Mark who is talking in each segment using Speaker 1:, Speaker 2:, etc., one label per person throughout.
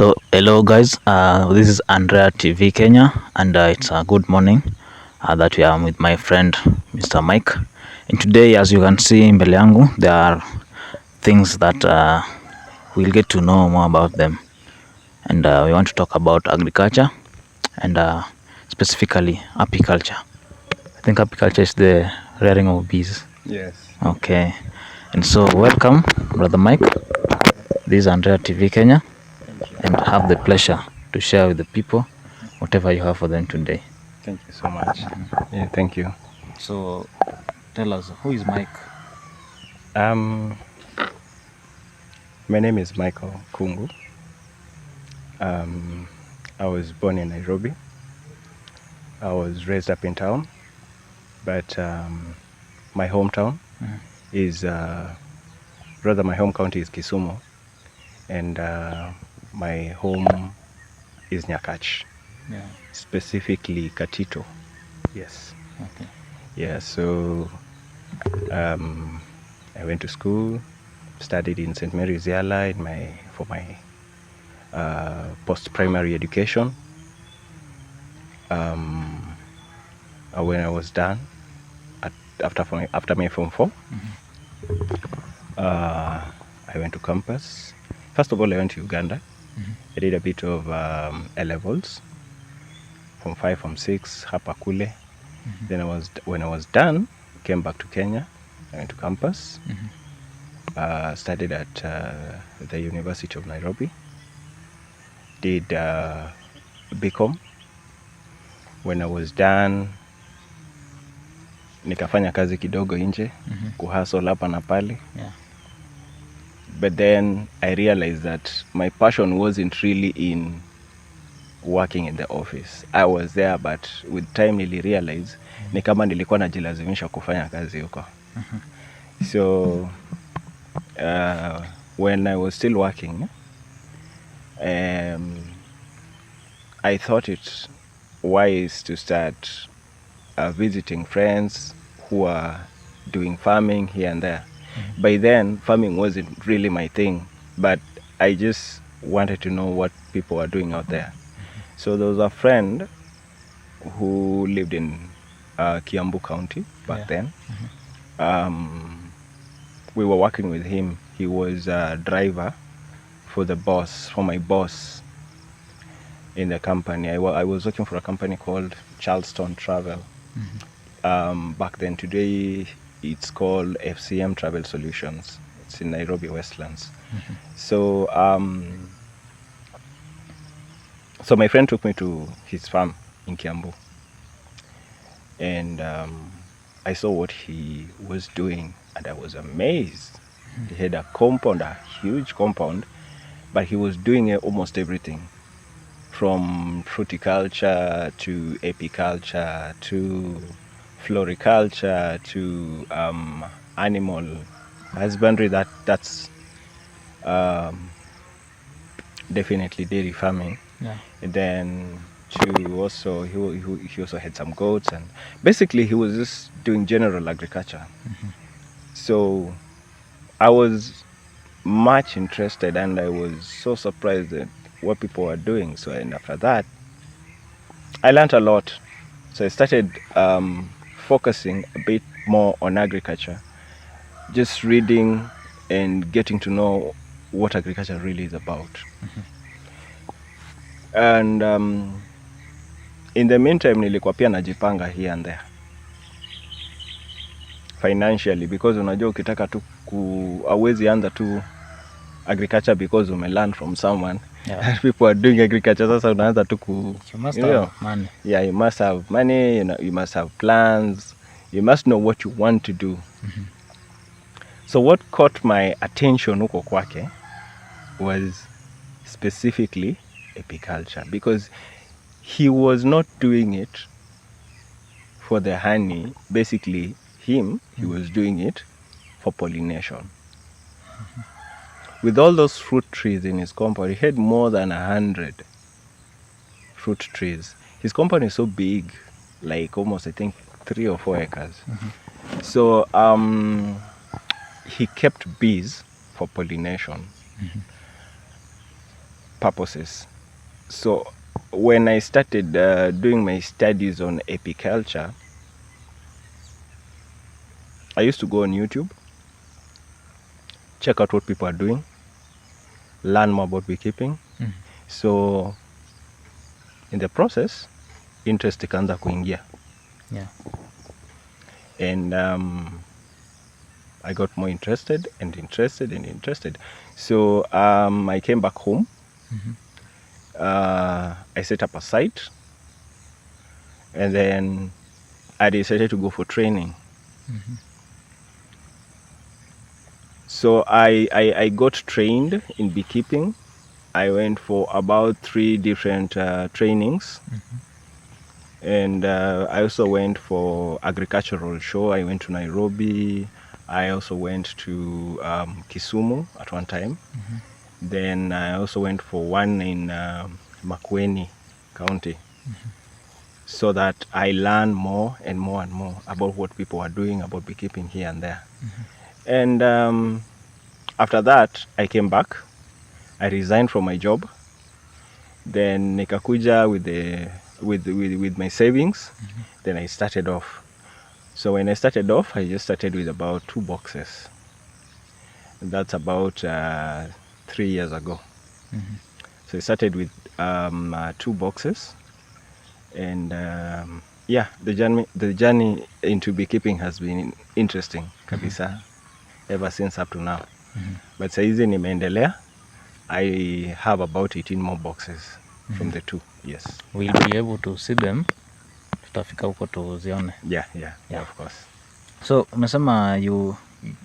Speaker 1: So, hello guys, this is Andrea TV Kenya, and it's a good morning that we are with my friend Mr. Mike. And today, as you can see mbele yangu, there are things that we'll get to know more about them. And we want to talk about agriculture and specifically apiculture. I think apiculture is the rearing of bees.
Speaker 2: Yes.
Speaker 1: Okay. And so, welcome, Brother Mike. This is Andrea TV Kenya, and have the pleasure to share with the people whatever you have for them today.
Speaker 2: Thank you so much. Yeah, thank you.
Speaker 1: So, tell us, who is Mike?
Speaker 2: My name is Michael Kungu. I was born in Nairobi. I was raised up in town, but my hometown is, rather my home county is Kisumu, and my home is Nyakach,
Speaker 1: Yeah.
Speaker 2: specifically Katito. Yes.
Speaker 1: Okay.
Speaker 2: Yeah, so I went to school, studied in St. Mary's Yala for my post-primary education. When I was done, after my Form 4, I went to campus. First of all, I went to Uganda. I did a bit of A-levels, Form 5, Form 6, hapa kule. Then when I was done, came back to Kenya. I went to campus. Studied at the University of Nairobi. Did BCom. When I was done, nikafanya kazi kidogo nje, kuhustle hapa na pale.
Speaker 1: Yeah.
Speaker 2: But then I realized that my passion wasn't really in working in the office. I was there, but with time nili realize ni kama nilikuwa najilazimisha kufanya kazi huko. So when I was still working, I thought it wise to start visiting friends who are doing farming here and there. By then, farming wasn't really my thing, but I just wanted to know what people are doing out there. So there was a friend who lived in Kiambu County back then. We were working with him. He was a driver for my boss in the company. I was working for a company called Charleston Travel. Back then, today it's called FCM Travel Solutions. It's in Nairobi Westlands. So so my friend took me to his farm in Kiambu, and I saw what he was doing, and I was amazed. He had a compound, a huge compound, but he was doing almost everything, from fruiticulture to apiculture to floriculture to animal husbandry. That's definitely dairy farming.
Speaker 1: Yeah.
Speaker 2: And then he also had some goats, and basically he was just doing general agriculture. So I was much interested, and I was so surprised at what people were doing. So, and after that, I learned a lot. So I started focusing a bit more on agriculture, just reading and getting to know what agriculture really is about. And in the meantime, nilikuwa pia najipanga here and there financially, because unajua ukitaka tu hauwezi anza tu agriculture because learn from someone. Yeah. People are doing agriculture, sasa unaanza tu
Speaker 1: you must have money.
Speaker 2: Yeah, you must have money, you must have plans, you must know what you want to do. So what caught my attention huko kwake was specifically apiculture, because he was not doing it for the honey. Basically, he was doing it for pollination. With all those fruit trees in his compound, he had more than 100 fruit trees. His compound is so big, like almost, I think, 3 or 4 acres. So he kept bees for pollination. purposes. So when I started doing my studies on apiculture, I used to go on YouTube, check out what people are doing, learn more about beekeeping. So in the process, interest ikaanza kuingia.
Speaker 1: Yeah.
Speaker 2: And I got more interested. So I came back home. I set up a site, and then I decided to go for training. So I got trained in beekeeping. I went for about 3 different trainings. And I also went for agricultural show. I went to Nairobi. I also went to Kisumu at one time. Then I also went for one in Makueni County. So that I learned more and more about what people are doing about beekeeping here and there. And after that, I came back. I resigned from my job. Then nikakuja with my savings. Then I started off. So when I started off, I just started with about 2 boxes. That's about 3 years ago. So I started with 2 boxes. And yeah, the journey into beekeeping has been interesting kabisa ever since up to now. But saizi nimeendelea. I have about 18 more boxes from the 2. Yes.
Speaker 1: We'll be able to see them. Tutafika huko tuzione.
Speaker 2: Yeah, of course.
Speaker 1: So umesema you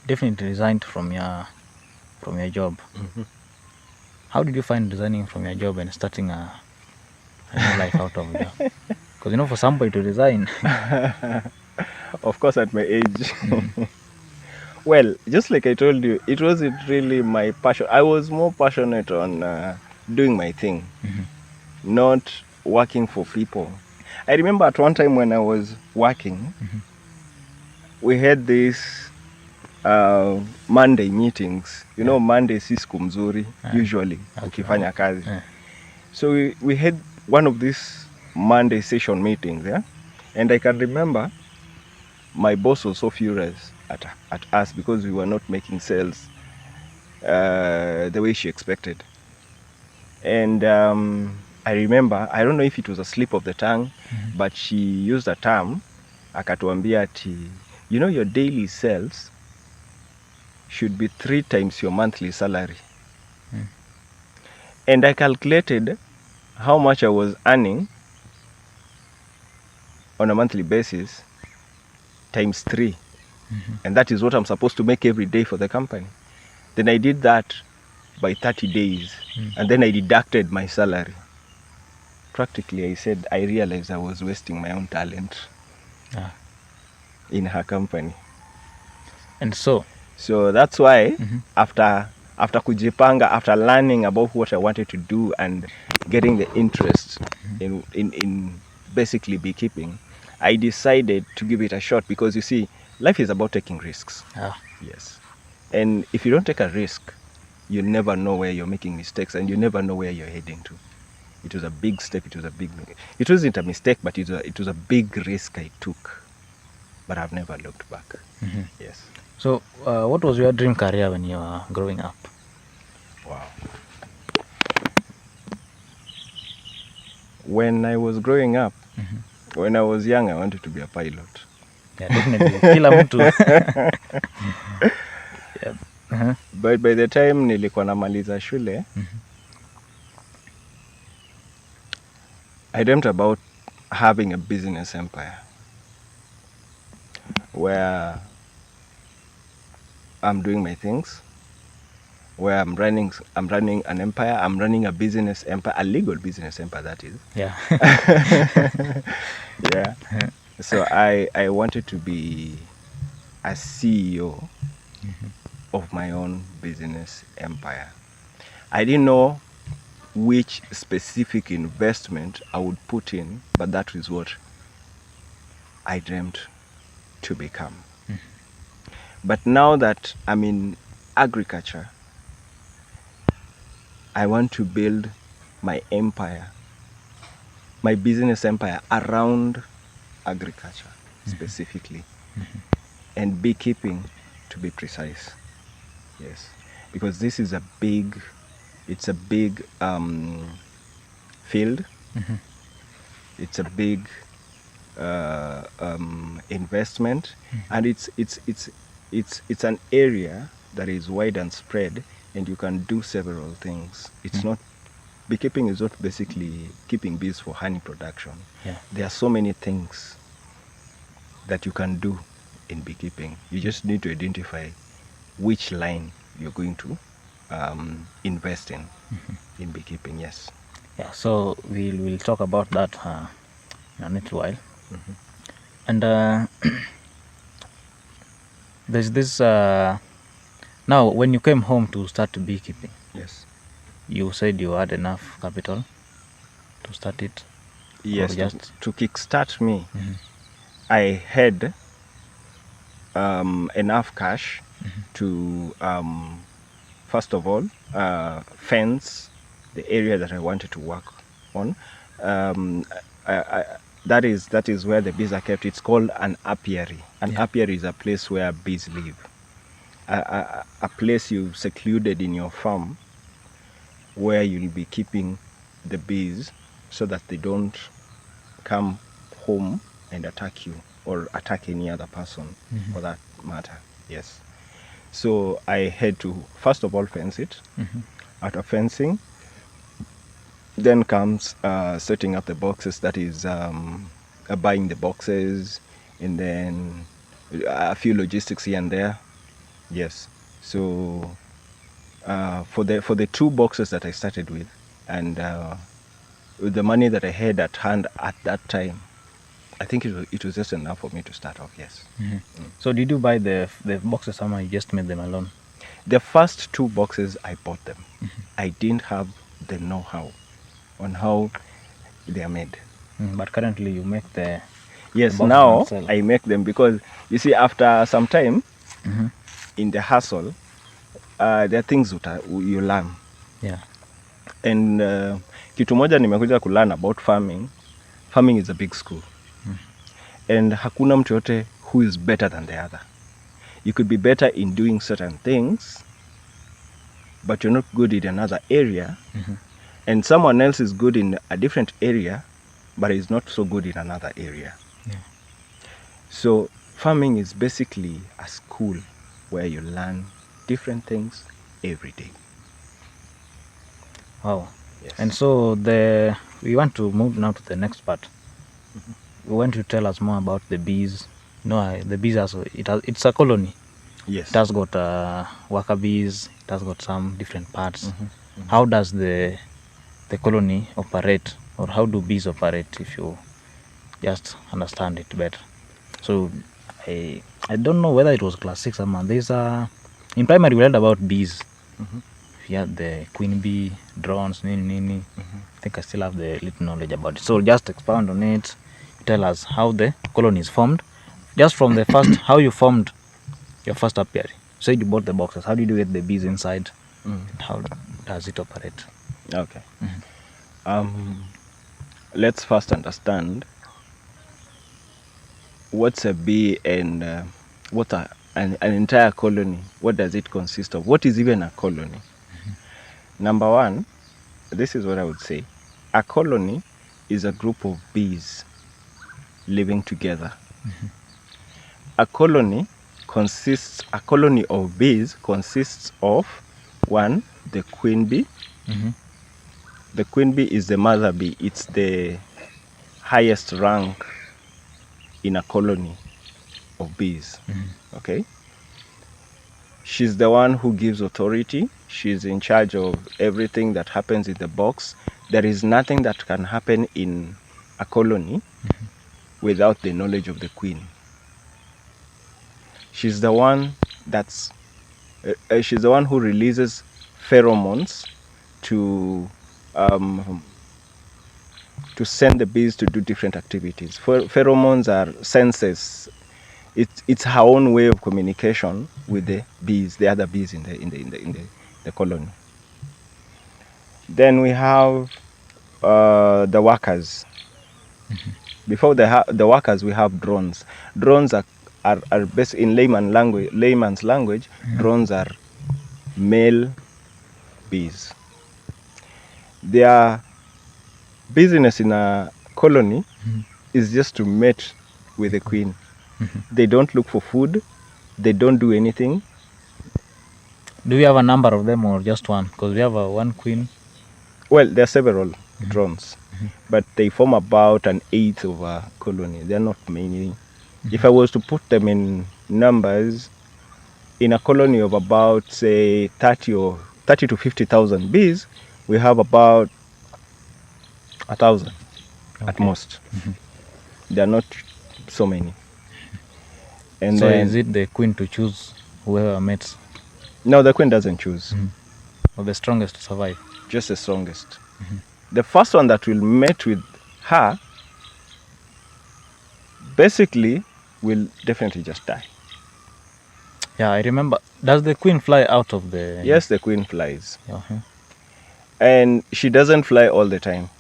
Speaker 1: definitely resigned from your job. How did you find resigning from your job and starting a new life out of job? Because for somebody to resign.
Speaker 2: Of course, at my age. Well, just like I told you, it wasn't really my passion. I was more passionate on doing my thing, not working for people. I remember at one time when I was working, we had this Monday meetings. Monday si siku mzuri usually ukifanya kazi. So we had one of these Monday session meetings, yeah? And I can remember my boss was so furious at us because we were not making sales the way she expected. And I remember, I don't know if it was a slip of the tongue, but she used a term, akatuambia ati, your daily sales should be 3 times your monthly salary. And I calculated how much I was earning on a monthly basis times 3. And that is what I'm supposed to make every day for the company. Then I did that by 30 days. And then I deducted my salary. Practically, I realized I was wasting my own talent in her company.
Speaker 1: And so
Speaker 2: that's why after kujipanga, after learning about what I wanted to do and getting the interest in basically beekeeping, I decided to give it a shot, because you see, life is about taking risks. Yes. And if you don't take a risk, you never know where you're making mistakes, and you never know where you're heading to. It was a big step. It wasn't a mistake, but it was a big risk I took. But I've never looked back. Yes.
Speaker 1: So what was your dream career when you were growing up?
Speaker 2: Wow. When I was growing up, when I was young, I wanted to be a pilot.
Speaker 1: Yeah, definitely. Kila mtu. Yeah.
Speaker 2: But by the time nilikuwa namaliza shule, I dreamt about having a business empire where I'm doing my things, where I'm running an empire. I'm running a business empire, a legal business empire, that is.
Speaker 1: Yeah.
Speaker 2: Yeah. So I wanted to be a CEO of my own business empire. I didn't know which specific investment I would put in, but that is what I dreamt to become. But now that I'm in agriculture, I want to build my empire, my business empire around agriculture specifically, and beekeeping, to be precise. Yes, because this is a big field. It's a big investment, and it's an area that is wide and spread, and you can do several things. It's not beekeeping is not basically keeping bees for honey production. There are so many things that you can do in beekeeping. You just need to identify which line you're going to invest in beekeeping. Yes.
Speaker 1: Yeah, so we'll talk about that in a little while. And there's this now when you came home to start beekeeping.
Speaker 2: Yes.
Speaker 1: You said you had enough capital to start it.
Speaker 2: Yes. To kickstart me, I had enough cash to first of all fence the area that I wanted to work on. That is where the bees are kept. It's called an apiary. An apiary is a place where bees live. A place you've secluded in your farm where you'll be keeping the bees so that they don't come home and attack you or attack any other person for that matter. Yes. So I had to first of all fence it. After fencing, then comes setting up the boxes, that is buying the boxes, and then a few logistics here and there. Yes. So for the 2 boxes that I started with, and with the money that I had at hand at that time, I think it was just enough for me to start off. Yes.
Speaker 1: So did you buy the boxes, or you just made them alone?
Speaker 2: The first 2 boxes I bought them. I didn't have the know-how on how they are made.
Speaker 1: But currently you make the
Speaker 2: now I make them, because you see, after some time in the hustle, there are things that you learn.
Speaker 1: Yeah.
Speaker 2: And kitu moja nimekuja ku learn about farming. Farming is a big school. And hakuna mtu yote who is better than the other. You could be better in doing certain things, but you're not good in another area. And someone else is good in a different area, but is not so good in another area. So farming is basically a school where you learn different things every day.
Speaker 1: Wow.
Speaker 2: Yes.
Speaker 1: And so we want to move now to the next part. We want to tell us more about the bees. The bees it's a colony.
Speaker 2: Yes.
Speaker 1: It has got worker bees. It has got some different parts. How does the colony operate, or how do bees operate, if you just understand it better? So I don't know whether it was class 6 or there's in primary we learned about bees. We had the queen bee, drones, nini. I think I still have the little knowledge about it. So just expound on it. Tell us how the colony is formed. Just from the first, how you formed your first apiary. So you bought the boxes. How did you get the bees inside? How does it operate?
Speaker 2: Okay. Let's first understand what's a bee and what an entire colony. What does it consist of? What is even a colony? Number one, this is what I would say. A colony is a group of bees living together. A colony of bees consists of, one, the queen bee. The queen bee is the mother bee. It's the highest rank in a colony of bees. Okay. She's the one who gives authority. She's in charge of everything that happens in the box. There is nothing that can happen in a colony without the knowledge of the queen. She's the one she's the one who releases pheromones to send the bees to do different activities. Pheromones are senses. It's her own way of communication with the bees, the other bees in the colony. Then we have the workers. Before the workers, we have drones. Drones are based in layman's language. Drones are male bees. Their business in a colony is just to mate with the queen. They don't look for food. They don't do anything.
Speaker 1: Do we have a number of them or just one? Because we have one queen.
Speaker 2: Well, there are several drones, but they form about an eighth of a colony. They're not many. If I was to put them in numbers, in a colony of about, say, 30 to 50,000 bees, we have about 1,000 at most. They are not so many. And
Speaker 1: so
Speaker 2: then,
Speaker 1: is it the queen to choose whoever mates?
Speaker 2: no, the queen doesn't choose.
Speaker 1: Or the strongest to survive?
Speaker 2: Just the strongest. The first one that will mate with her basically will definitely just die.
Speaker 1: Yeah, I remember. Does the queen fly out of the...
Speaker 2: Yes, the queen flies.
Speaker 1: Uh-huh.
Speaker 2: And she doesn't fly all the time.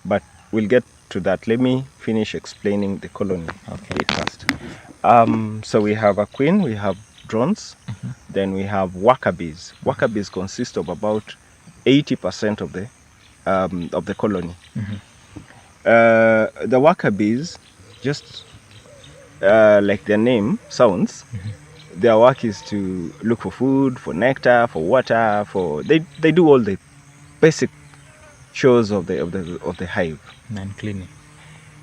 Speaker 2: But we'll get to that. Let me finish explaining the colony bit first. So we have a queen, we have drones, then we have worker bees. Worker bees consist of about 80% of the colony. The worker bees, just like their name sounds, their work is to look for food, for nectar, for water, they do all the basic chores of the hive.
Speaker 1: And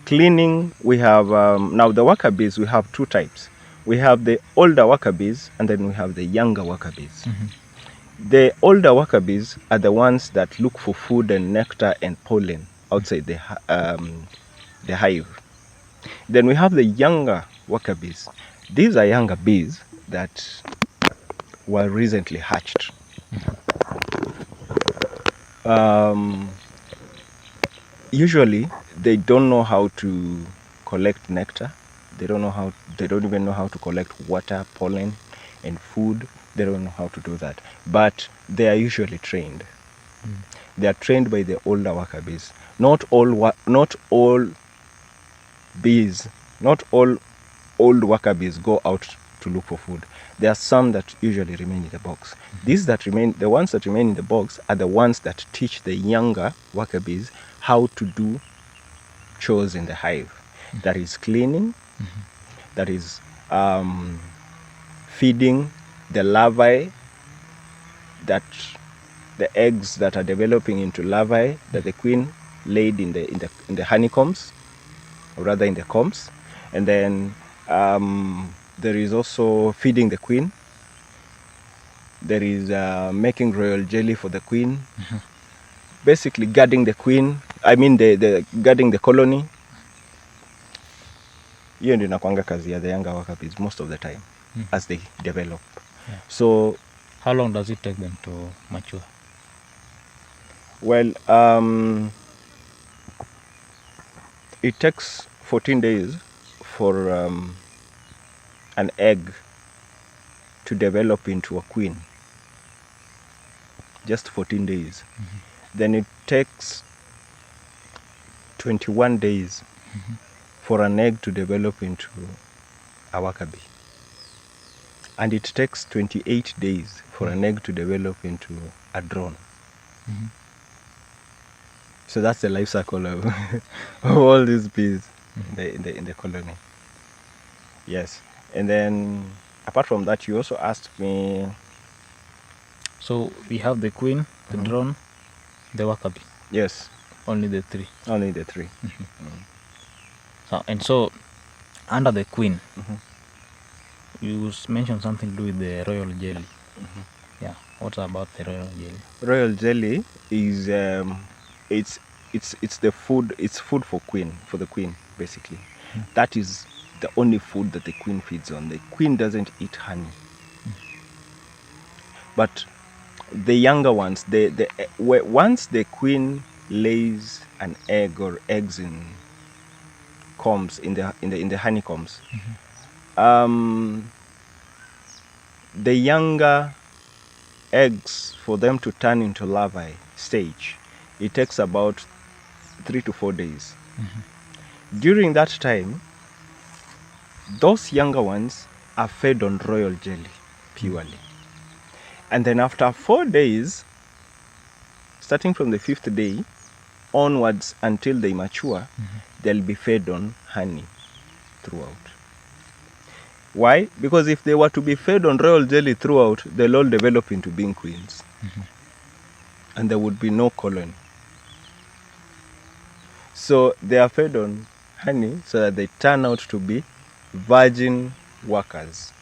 Speaker 2: Cleaning, we have now the worker bees. We have two types. We have the older worker bees, and then we have the younger worker bees. The older worker bees are the ones that look for food and nectar and pollen outside the hive. Then we have the younger worker bees. These are younger bees that were recently hatched. Usually, they don't know how to collect nectar. They don't even know how to collect water, pollen, and food. They don't know how to do that. But they are usually trained. They are trained by the older worker bees. Not all bees, not all old worker bees go out to look for food. There are some that usually remain in the box. The ones that remain in the box are the ones that teach the younger worker bees how to do chores in the hive. That is cleaning, that is feeding the larvae, that the eggs that are developing into larvae that the queen laid in the honeycombs, or rather in the combs. And then there is also feeding the queen. There is making royal jelly for the queen. Basically guarding the queen, the guarding the colony. Hiyo ndio inakuanga kazi ya the younger worker bees most of the time as they develop. So
Speaker 1: how long does it take them to mature?
Speaker 2: Well, it takes 14 days for an egg to develop into a queen. Just 14 days. Then it takes 21 days for an egg to develop into a worker bee. And it takes 28 days for an egg to develop into a drone. So that's the life cycle of all these bees in the colony. Yes. And then apart from that, you also asked me.
Speaker 1: So we have the queen, the drone, the worker bee.
Speaker 2: Yes.
Speaker 1: Only the three.
Speaker 2: Only the three.
Speaker 1: So under the queen, you mentioned something to do with the royal jelly. Yeah. What's about the royal jelly?
Speaker 2: Royal jelly is it's the food. It's food for the queen basically. That is the only food that the queen feeds on. The queen doesn't eat honey. But the younger ones, once the queen lays an egg or eggs in combs in the honeycombs, the younger eggs, for them to turn into larvae stage, it takes about 3 to 4 days. During that time, those younger ones are fed on royal jelly purely. And then after 4 days, starting from the 5th day onwards until they mature, they'll be fed on honey throughout. Why? Because if they were to be fed on royal jelly throughout, they'll all develop into being queens. And there would be no colony. So they are fed on honey so that they turn out to be virgin workers.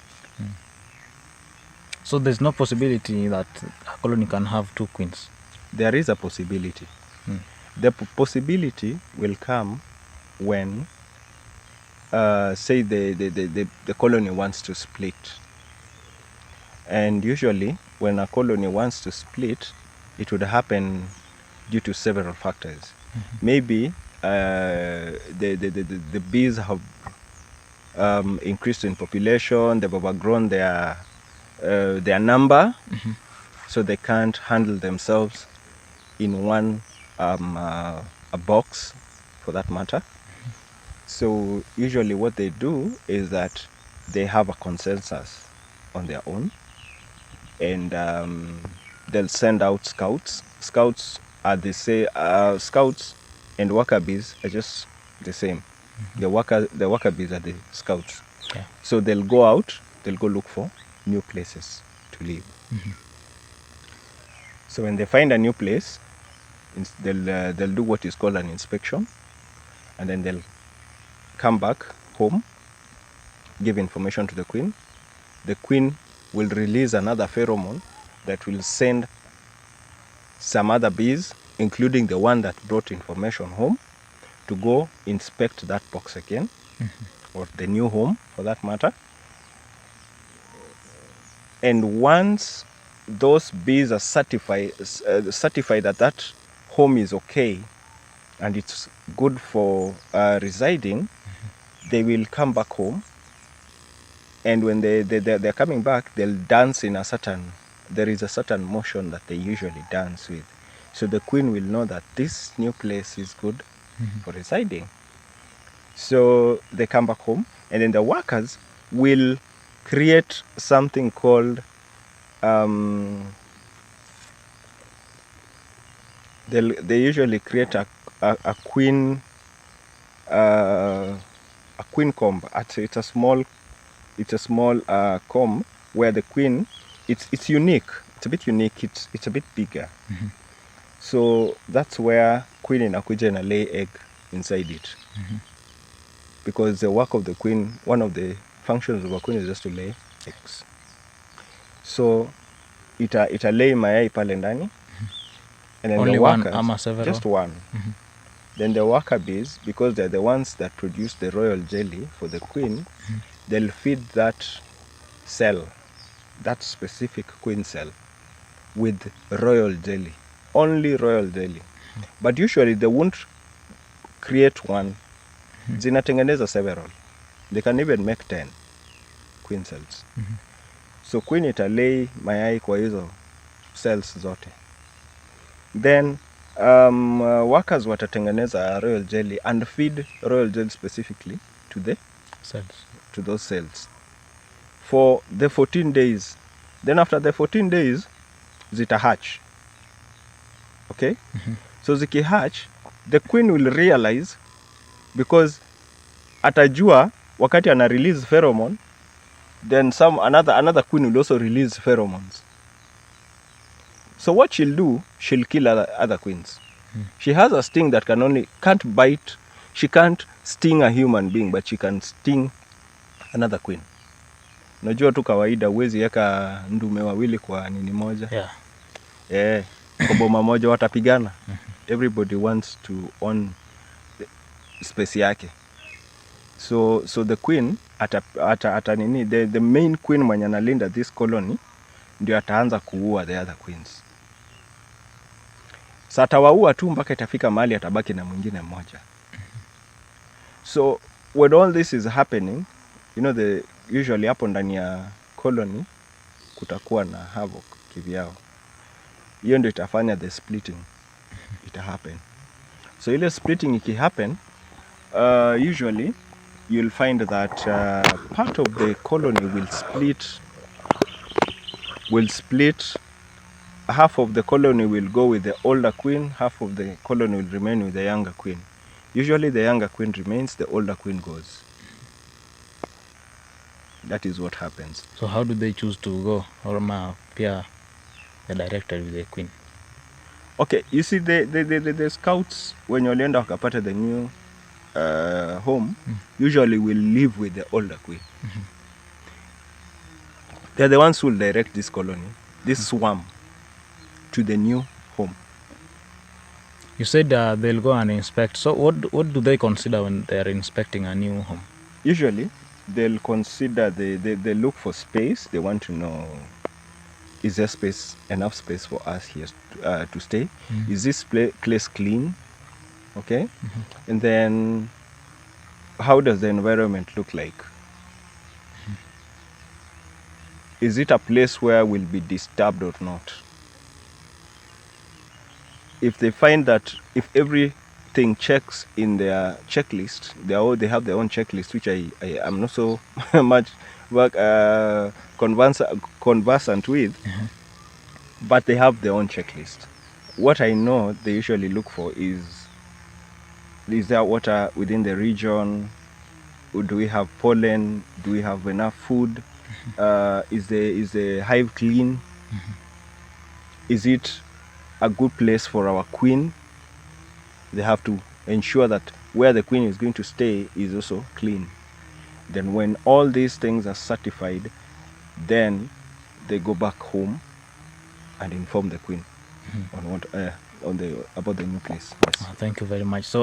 Speaker 1: So there's no possibility that a colony can have 2 queens?
Speaker 2: There is a possibility. The possibility will come when, say, the colony wants to split. And usually, when a colony wants to split, it would happen due to several factors. Maybe the bees have increased in population, they've overgrown their number, so they can't handle themselves in one a box, for that matter. So usually what they do is that they have a consensus on their own, and they'll send out scouts. Scouts are scouts and worker bees are just the same. The worker bees are the scouts.
Speaker 1: Okay.
Speaker 2: So they'll go out, they'll go look for new places to live. So when they find a new place, they'll do what is called an inspection, and then they'll come back home, give information to the queen. The queen will release another pheromone that will send some other bees, including the one that brought information home, to go inspect that box again, or the new home for that matter. And once those bees are certified that that home is okay and it's good for residing, they will come back home. And when they're coming back, they'll dance in there is a certain motion that they usually dance with. So the queen will know that this new place is good for residing. So they come back home, and then the workers will create something called they usually create a queen comb. It's a small comb where the queen, it's unique. It's a bit unique. It's a bit bigger. So that's where queen inakuja na lay egg inside it. Because the work of the queen, one of the functions of a queen is just to lay eggs. So ita lay mayai pale ndani, and then
Speaker 1: Only
Speaker 2: the
Speaker 1: one
Speaker 2: workers,
Speaker 1: ama several?
Speaker 2: just one. Then the worker bees, because they're the ones that produce the royal jelly for the queen, they'll feed that cell, that specific queen cell, with royal jelly, only royal jelly. But usually they won't create one. Zinatengeneza several. They can even make 10 queen cells. So queen italay mayai kwa hizo cells zote. Then workers watatengeneza royal jelly and feed royal jelly specifically to the
Speaker 1: Cells.
Speaker 2: to those cells for the 14 days. Then after the 14 days, zita hatch. Okay? So ziki hatch, the queen will realize, because atajua wakati ana release pheromone, then another queen will also release pheromones. So what she'll do, she'll kill other queens. She has a sting that can't bite. She can't sting a human being, but she can sting another queen. Unajua tu kawaida uwezi yeka ndume wawili kwa nini moja. Yeah. Kwa boma moja watapigana. Everybody wants to own space yake. So the queen ata nini, the main queen mwenye analinda this colony ndio ataanza kuua the other queens. Sasa atawaua tu mpaka itafika mahali atabaki na mwingine mmoja. So when all this is happening, usually hapo ndani ya colony kutakuwa na havoc kivyao. Hiyo ndio itafanya the splitting. ita happen. So ile splitting ikihappen, usually you'll find that part of the colony will split. Half of the colony will go with the older queen, half of the colony will remain with the younger queen. Usually the younger queen remains, the older queen goes. That is what happens.
Speaker 1: So how do they choose to go? Or pia they're directed with the queen?
Speaker 2: Okay, you see the scouts, when walienda wakapata the new home, usually will live with the older queen. They're the ones who will direct this colony, this swarm, to the new home.
Speaker 1: You said they'll go and inspect. So what do they consider when they're inspecting a new home?
Speaker 2: Usually, they'll consider, they look for space. They want to know, is there enough space for us here to stay? Is this place clean? Okay. And then, how does the environment look like? Is it a place where we'll be disturbed or not? If they find that if everything checks in their checklist, they have their own checklist, which I am not so much conversant with, but they have their own checklist. What I know they usually look for is there water within the region? Do we have pollen? Do we have enough food? Is the hive clean? Is it a good place for our queen? They have to ensure that where the queen is going to stay is also clean. Then when all these things are certified, then they go back home and inform the queen on what about the new place. Yes.
Speaker 1: Thank you very much. So